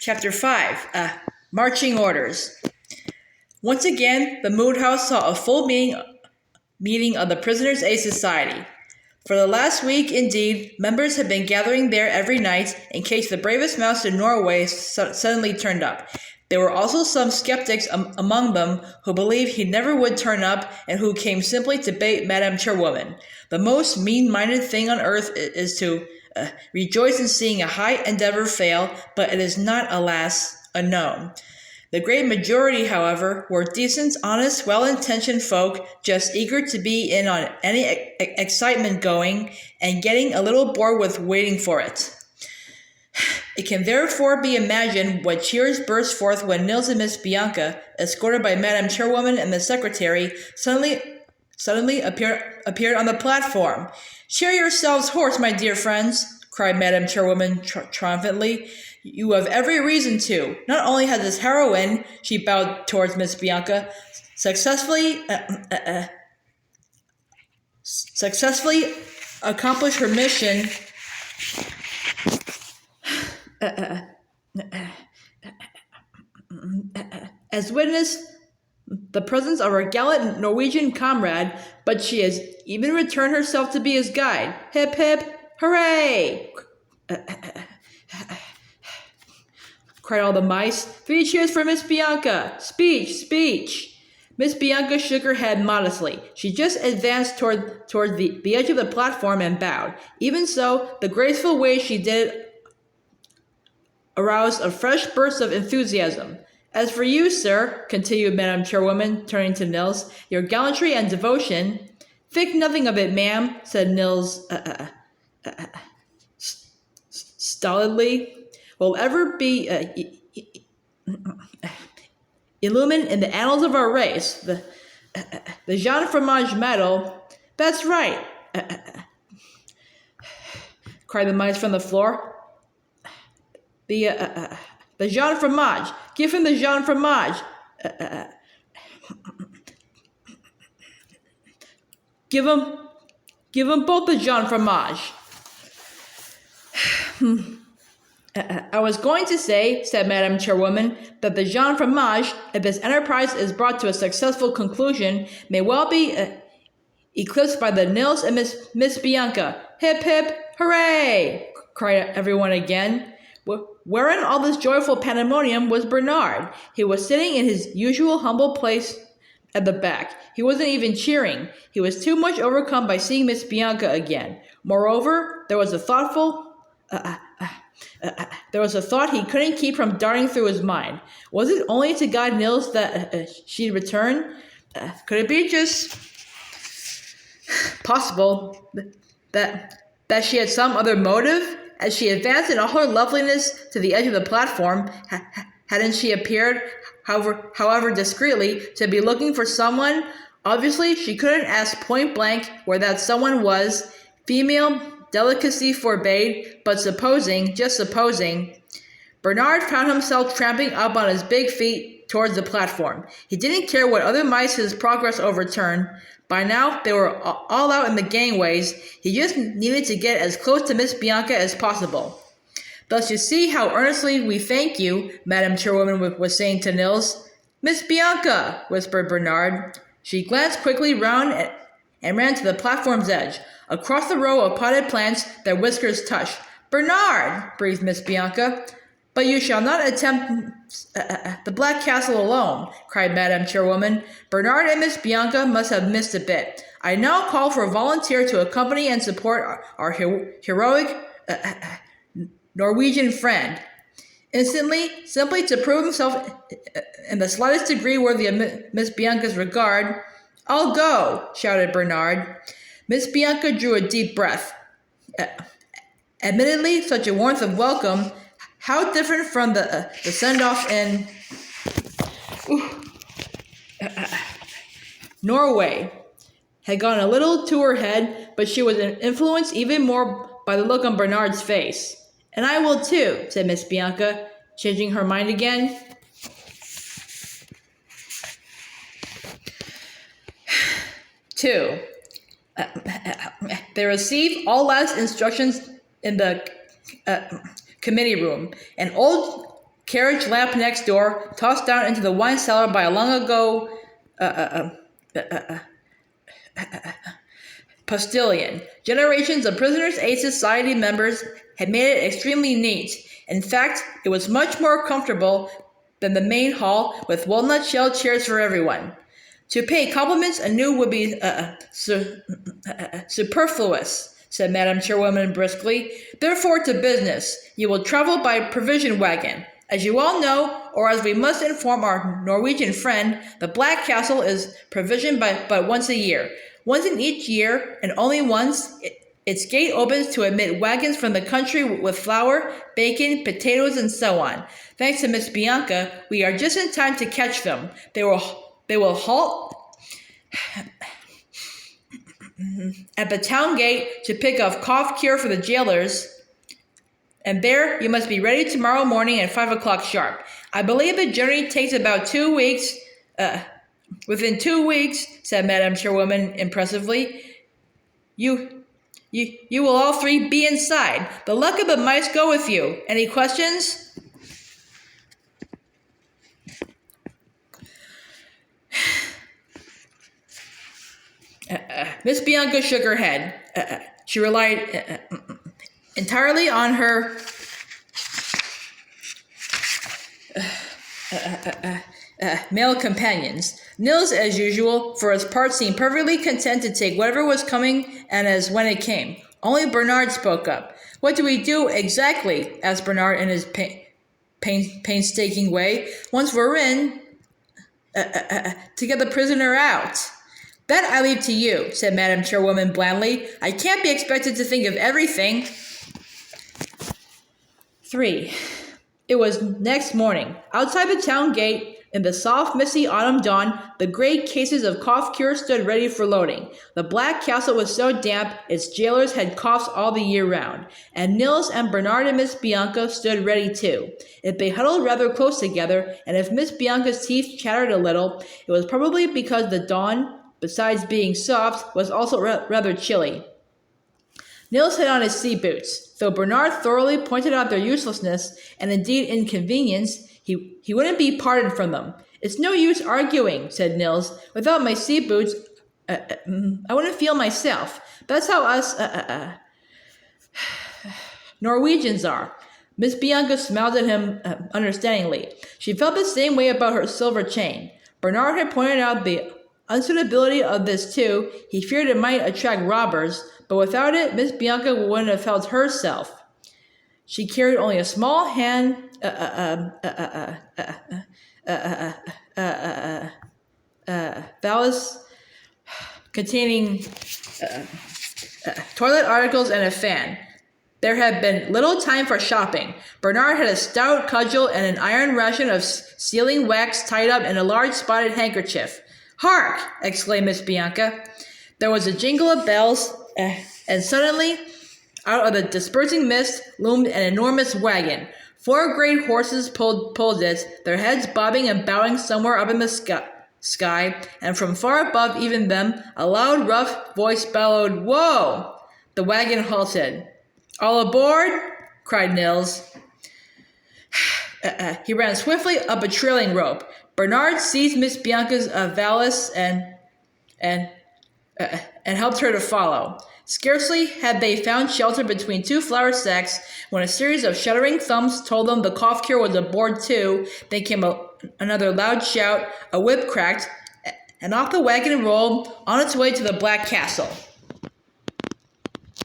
Chapter 5, Marching Orders. Once again, the Mood House saw a full meeting of the Prisoners' Aid Society. For the last week, indeed, members had been gathering there every night in case the bravest mouse in Norway suddenly turned up. There were also some skeptics among them who believed he never would turn up and who came simply to bait Madam Chairwoman. The most mean-minded thing on earth is to rejoice in seeing a high endeavor fail, but it is not, alas, unknown. The great majority, however, were decent, honest, well-intentioned folk, just eager to be in on any excitement going, and getting a little bored with waiting for it. It can therefore be imagined what cheers burst forth when Nils and Miss Bianca, escorted by Madam Chairwoman and the Secretary, suddenly appeared on the platform. "Cheer yourselves hoarse, my dear friends," cried Madam Chairwoman triumphantly. "You have every reason to. Not only has this heroine," she bowed towards Miss Bianca, successfully accomplished her mission as witness the presence of her gallant Norwegian comrade, but she has even returned herself to be his guide. Hip, hip, hooray! Cried all the mice. 3 cheers for Miss Bianca! Speech, speech! Miss Bianca shook her head modestly. She just advanced toward the edge of the platform and bowed. Even so, the graceful way she did it aroused a fresh burst of enthusiasm. "As for you, sir," continued Madam Chairwoman, turning to Nils, "your gallantry and devotion—" "Think nothing of it, ma'am," said Nils stolidly, "will ever be illumined in the annals of our race. The Jean Fromage medal—" "That's right," cried the mice from the floor. The Jean Fromage. Give him the Jean Fromage. Give him both the Jean Fromage. I was going to say," said Madam Chairwoman, "that the Jean Fromage, if this enterprise is brought to a successful conclusion, may well be eclipsed by the Nils and Miss Bianca. Hip, hip, hooray!" cried everyone again. Wherein all this joyful pandemonium was Bernard. He was sitting in his usual humble place at the back. He wasn't even cheering. He was too much overcome by seeing Miss Bianca again. Moreover, there was a thought he couldn't keep from darting through his mind. Was it only to guide Nils that she'd return? Could it be just possible that she had some other motive? As she advanced in all her loveliness to the edge of the platform, hadn't she appeared, however discreetly, to be looking for someone? Obviously, she couldn't ask point blank where that someone was. Female delicacy forbade, but just supposing, Bernard found himself tramping up on his big feet towards the platform. He didn't care what other mice his progress overturned. By now, they were all out in the gangways. He just needed to get as close to Miss Bianca as possible. "Thus you see how earnestly we thank you," Madam Chairwoman was saying to Nils. "Miss Bianca," whispered Bernard. She glanced quickly round and ran to the platform's edge. Across the row of potted plants, their whiskers touched. "Bernard," breathed Miss Bianca. "But you shall not attempt the Black Castle alone," cried Madam Chairwoman. "Bernard and Miss Bianca must have missed a bit. I now call for a volunteer to accompany and support our heroic Norwegian friend. Instantly, simply to prove himself in the slightest degree worthy of Miss Bianca's regard." "I'll go," shouted Bernard. Miss Bianca drew a deep breath. Admittedly, such a warmth of welcome, how different from the send-off in Norway, had gone a little to her head, but she was influenced even more by the look on Bernard's face. "And I will too," said Miss Bianca, changing her mind again. Two. They received all last instructions in the committee room. An old carriage lamp next door, tossed down into the wine cellar by a long ago postilion. Generations of Prisoners' Aid Society members had made it extremely neat. In fact, it was much more comfortable than the main hall, with walnut shell chairs for everyone. To pay compliments anew would be superfluous, said Madam Chairwoman briskly. Therefore, to business. You will travel by provision wagon. As you all know, or as we must inform our Norwegian friend, the Black Castle is provisioned but once a year. Once in each year, and only once, its gate opens to admit wagons from the country with flour, bacon, potatoes, and so on. Thanks to Miss Bianca, we are just in time to catch them. They will halt at the town gate to pick up cough cure for the jailers, and there you must be ready tomorrow morning at 5 o'clock sharp. I believe the journey takes about 2 weeks. Within 2 weeks, said Madam Chairwoman impressively, you will all three be inside. The luck of the mice go with you. Any questions? Miss Bianca shook her head. She relied entirely on her male companions. Nils, as usual, for his part, seemed perfectly content to take whatever was coming and as when it came. Only Bernard spoke up. What do we do exactly? Asked Bernard in his painstaking way. Once we're in, to get the prisoner out. That I leave to you, said Madam Chairwoman blandly. I can't be expected to think of everything. 3. It was next morning. Outside the town gate, in the soft, misty autumn dawn, the great cases of cough cure stood ready for loading. The Black Castle was so damp, its jailers had coughs all the year round. And Nils and Bernard and Miss Bianca stood ready too. If they huddled rather close together, and if Miss Bianca's teeth chattered a little, it was probably because the dawn, besides being soft, was also rather chilly. Nils had on his sea boots. Though Bernard thoroughly pointed out their uselessness and indeed inconvenience, he wouldn't be pardoned from them. It's no use arguing, said Nils. Without my sea boots, I wouldn't feel myself. That's how us Norwegians are. Miss Bianca smiled at him understandingly. She felt the same way about her silver chain. Bernard had pointed out the unsuitability of this too. He feared it might attract robbers, but without it, Miss Bianca wouldn't have felt herself. She carried only a small hand valise containing toilet articles and a fan. There had been little time for shopping. Bernard had a stout cudgel and an iron ration of sealing wax tied up in a large spotted handkerchief. Hark! Exclaimed Miss Bianca. There was a jingle of bells, and suddenly, out of the dispersing mist, loomed an enormous wagon. 4 great horses pulled it, their heads bobbing and bowing somewhere up in the sky, and from far above even them, a loud, rough voice bellowed, "Whoa!" The wagon halted. "All aboard!" cried Nils. He ran swiftly up a trailing rope. Bernard seized Miss Bianca's valise and helped her to follow. Scarcely had they found shelter between 2 flour sacks when a series of shuddering thumps told them the cough cure was aboard too. Then came another loud shout, a whip cracked, and off the wagon rolled on its way to the Black Castle.